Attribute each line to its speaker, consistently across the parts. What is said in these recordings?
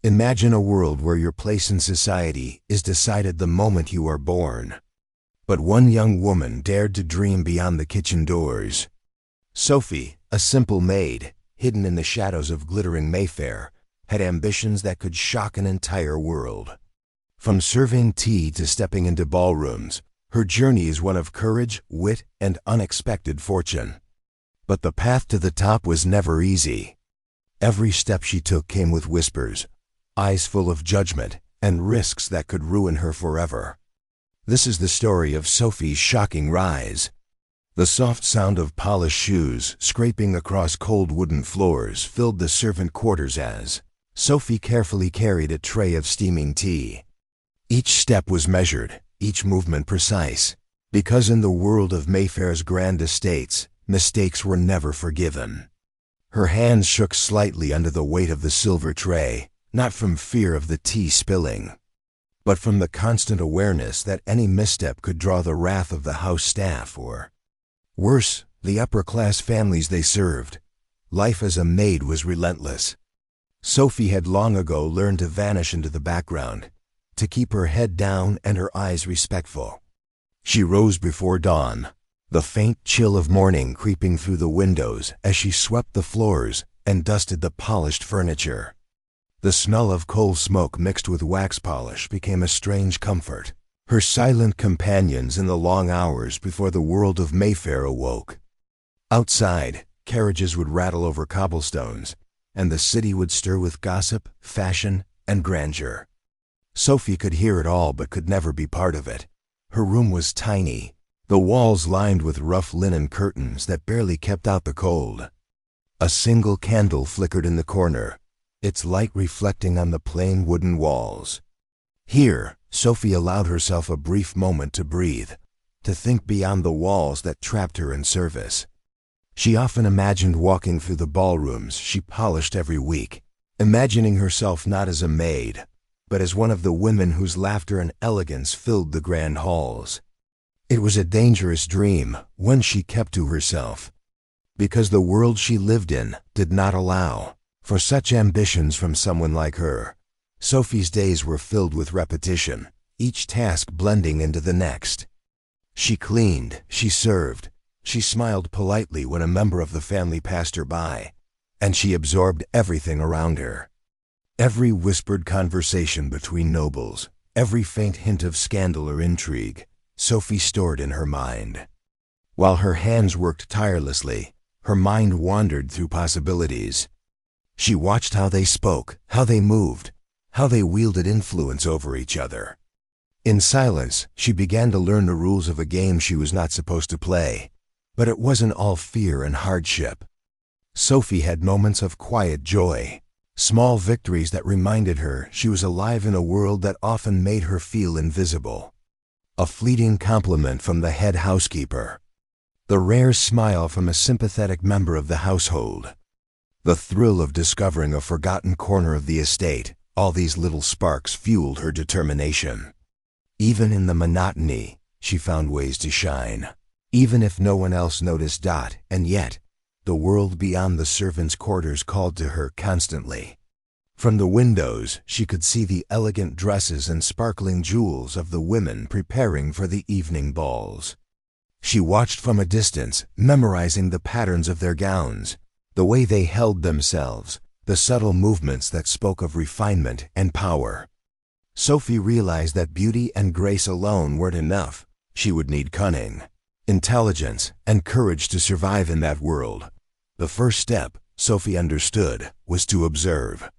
Speaker 1: Imagine a world where your place in society is decided the moment you are born. But one young woman dared to dream beyond the kitchen doors. Sophie, a simple maid, hidden in the shadows of glittering Mayfair, had ambitions that could shock an entire world. From serving tea to stepping into ballrooms, her journey is one of courage, wit, and unexpected fortune. But the path to the top was never easy. Every step she took came with whispers, eyes full of judgment, and risks that could ruin her forever. This is the story of Sophie's shocking rise. The soft sound of polished shoes scraping across cold wooden floors filled the servant quarters as Sophie carefully carried a tray of steaming tea. Each step was measured, each movement precise, because in the world of Mayfair's grand estates, mistakes were never forgiven. Her hands shook slightly under the weight of the silver tray, not from fear of the tea spilling, but from the constant awareness that any misstep could draw the wrath of the house staff or, worse, the upper-class families they served. Life as a maid was relentless. Sophie had long ago learned to vanish into the background, to keep her head down and her eyes respectful. She rose before dawn, the faint chill of morning creeping through the windows as she swept the floors and dusted the polished furniture. The smell of coal smoke mixed with wax polish became a strange comfort, her silent companions in the long hours before the world of Mayfair awoke. Outside, carriages would rattle over cobblestones, and the city would stir with gossip, fashion, and grandeur. Sophie could hear it all but could never be part of it. Her room was tiny, the walls lined with rough linen curtains that barely kept out the cold. A single candle flickered in the corner, its light reflecting on the plain wooden walls. Here, Sophie allowed herself a brief moment to breathe, to think beyond the walls that trapped her in service. She often imagined walking through the ballrooms she polished every week, imagining herself not as a maid, but as one of the women whose laughter and elegance filled the grand halls. It was a dangerous dream, one she kept to herself, because the world she lived in did not allow for such ambitions from someone like her. Sophie's days were filled with repetition, each task blending into the next. She cleaned, she served, she smiled politely when a member of the family passed her by, and she absorbed everything around her. Every whispered conversation between nobles, every faint hint of scandal or intrigue, Sophie stored in her mind. While her hands worked tirelessly, her mind wandered through possibilities. She watched how they spoke, how they moved, how they wielded influence over each other. In silence, she began to learn the rules of a game she was not supposed to play, but it wasn't all fear and hardship. Sophie had moments of quiet joy, small victories that reminded her she was alive in a world that often made her feel invisible. A fleeting compliment from the head housekeeper, the rare smile from a sympathetic member of the household, the thrill of discovering a forgotten corner of the estate. All these little sparks fueled her determination. Even in the monotony, she found ways to shine, even if no one else noticed. And yet, the world beyond the servants' quarters called to her constantly. From the windows, she could see the elegant dresses and sparkling jewels of the women preparing for the evening balls. She watched from a distance, memorizing the patterns of their gowns, the way they held themselves, the subtle movements that spoke of refinement and power. Sophie realized that beauty and grace alone weren't enough. She would need cunning, intelligence, and courage to survive in that world. The first step, Sophie understood, was to observe,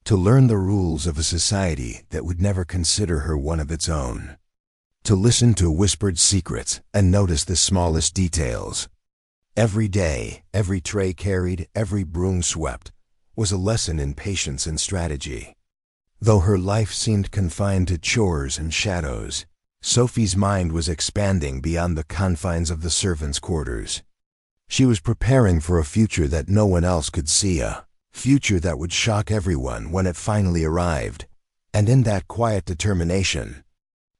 Speaker 1: to learn the rules of a society that would never consider her one of its own, to listen to whispered secrets and notice the smallest details. Every day, every tray carried, every broom swept, was a lesson in patience and strategy. Though her life seemed confined to chores and shadows, Sophie's mind was expanding beyond the confines of the servants' quarters. She was preparing for a future that no one else could see, a future that would shock everyone when it finally arrived. And in that quiet determination,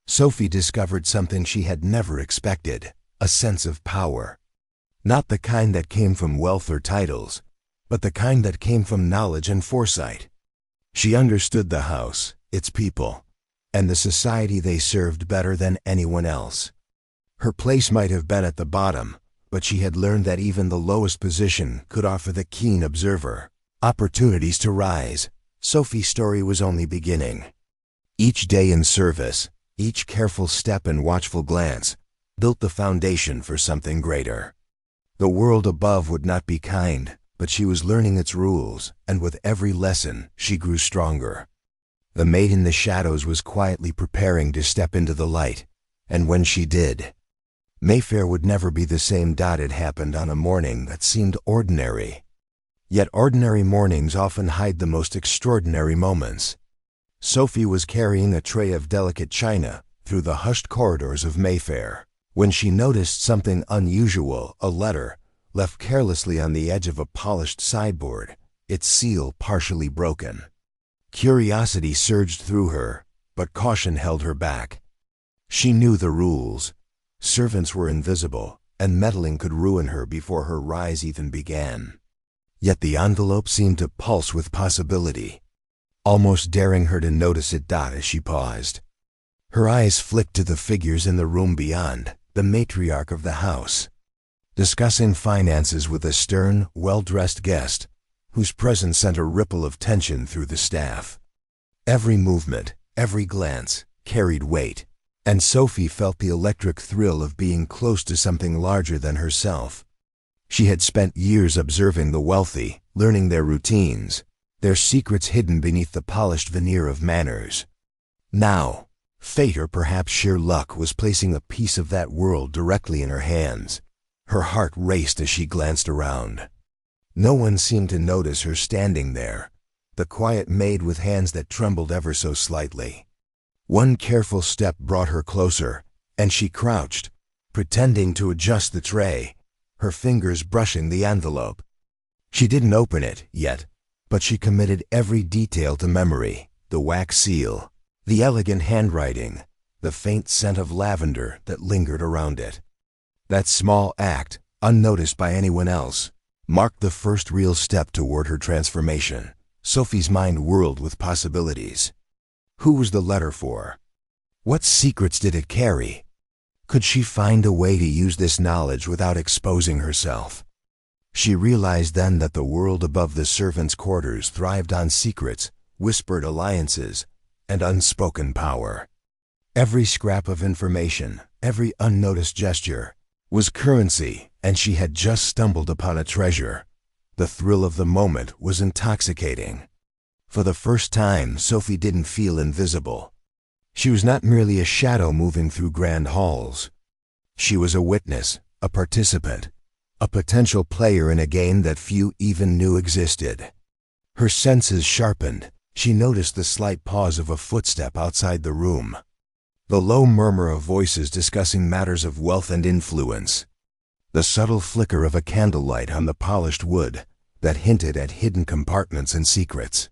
Speaker 1: Sophie discovered something she had never expected, a sense of power. Not the kind that came from wealth or titles, but the kind that came from knowledge and foresight. She understood the house, its people, and the society they served better than anyone else. Her place might have been at the bottom, but she had learned that even the lowest position could offer the keen observer opportunities to rise. Sophie's story was only beginning. Each day in service, each careful step and watchful glance, built the foundation for something greater. The world above would not be kind, but she was learning its rules, and with every lesson, she grew stronger. The maid in the shadows was quietly preparing to step into the light, and when she did, Mayfair would never be the same. It happened on a morning that seemed ordinary. Yet ordinary mornings often hide the most extraordinary moments. Sophie was carrying a tray of delicate china through the hushed corridors of Mayfair when she noticed something unusual: a letter left carelessly on the edge of a polished sideboard, its seal partially broken. Curiosity surged through her, but caution held her back. She knew the rules. Servants were invisible, and meddling could ruin her before her rise even began. Yet the envelope seemed to pulse with possibility, almost daring her to notice it. As she paused, her eyes flicked to the figures in the room beyond, the matriarch of the house, discussing finances with a stern, well-dressed guest, whose presence sent a ripple of tension through the staff. Every movement, every glance, carried weight, and Sophie felt the electric thrill of being close to something larger than herself. She had spent years observing the wealthy, learning their routines, their secrets hidden beneath the polished veneer of manners. Now, fate, or perhaps sheer luck, was placing a piece of that world directly in her hands. Her heart raced as she glanced around. No one seemed to notice her standing there, the quiet maid with hands that trembled ever so slightly. One careful step brought her closer, and she crouched, pretending to adjust the tray, her fingers brushing the envelope. She didn't open it yet, but she committed every detail to memory: the wax seal, the elegant handwriting, the faint scent of lavender that lingered around it. That small act, unnoticed by anyone else, marked the first real step toward her transformation. Sophie's mind whirled with possibilities. Who was the letter for? What secrets did it carry? Could she find a way to use this knowledge without exposing herself? She realized then that the world above the servants' quarters thrived on secrets, whispered alliances, and unspoken power. Every scrap of information, every unnoticed gesture, was currency, and she had just stumbled upon a treasure. The thrill of the moment was intoxicating. For the first time, Sophie didn't feel invisible. She was not merely a shadow moving through grand halls. She was a witness, a participant, a potential player in a game that few even knew existed. Her senses sharpened. She noticed the slight pause of a footstep outside the room, the low murmur of voices discussing matters of wealth and influence, the subtle flicker of a candlelight on the polished wood that hinted at hidden compartments and secrets.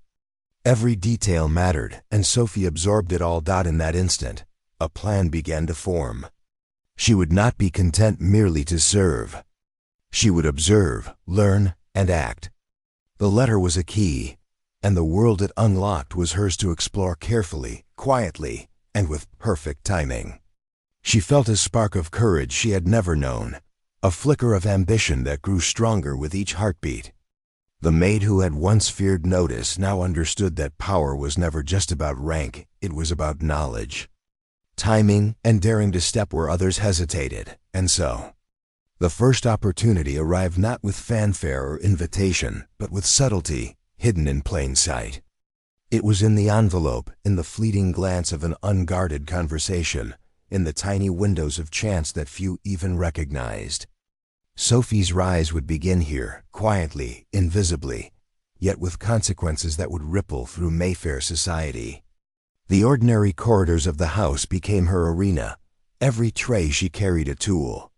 Speaker 1: Every detail mattered, and Sophie absorbed it all. In that instant, a plan began to form. She would not be content merely to serve. She would observe, learn, and act. The letter was a key, and the world it unlocked was hers to explore carefully, quietly, and with perfect timing. She felt a spark of courage she had never known, a flicker of ambition that grew stronger with each heartbeat. The maid who had once feared notice now understood that power was never just about rank, it was about knowledge, timing, and daring to step where others hesitated. And so, the first opportunity arrived not with fanfare or invitation, but with subtlety, hidden in plain sight. It was in the envelope, in the fleeting glance of an unguarded conversation, in the tiny windows of chance that few even recognized. Sophie's rise would begin here, quietly, invisibly, yet with consequences that would ripple through Mayfair society. The ordinary corridors of the house became her arena. Every tray she carried a tool,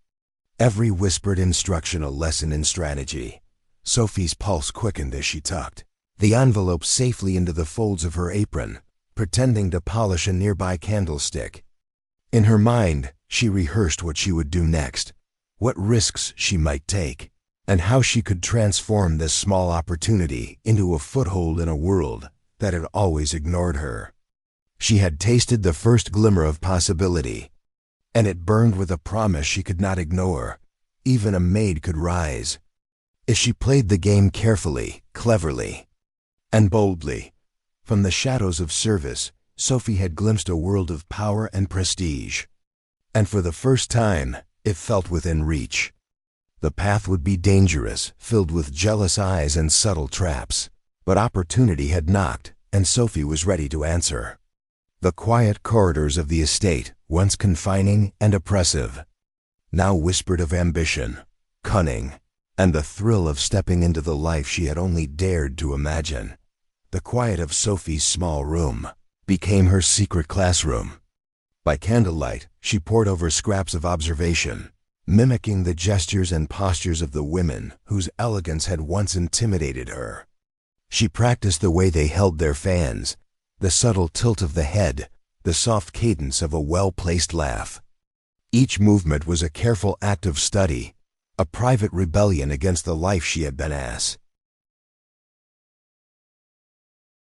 Speaker 1: every whispered instruction a lesson in strategy. Sophie's pulse quickened as she tucked the envelope safely into the folds of her apron, pretending to polish a nearby candlestick. In her mind, she rehearsed what she would do next, what risks she might take, and how she could transform this small opportunity into a foothold in a world that had always ignored her. She had tasted the first glimmer of possibility, and it burned with a promise she could not ignore. Even a maid could rise, if she played the game carefully, cleverly, and boldly. From the shadows of service, Sophie had glimpsed a world of power and prestige, and for the first time, it felt within reach. The path would be dangerous, filled with jealous eyes and subtle traps, but opportunity had knocked, and Sophie was ready to answer. The quiet corridors of the estate, once confining and oppressive, now whispered of ambition, cunning, and the thrill of stepping into the life she had only dared to imagine. The quiet of Sophie's small room became her secret classroom. By candlelight, she pored over scraps of observation, mimicking the gestures and postures of the women whose elegance had once intimidated her. She practiced the way they held their fans, the subtle tilt of the head, the soft cadence of a well-placed laugh. Each movement was a careful act of study, a private rebellion against the life she had been asked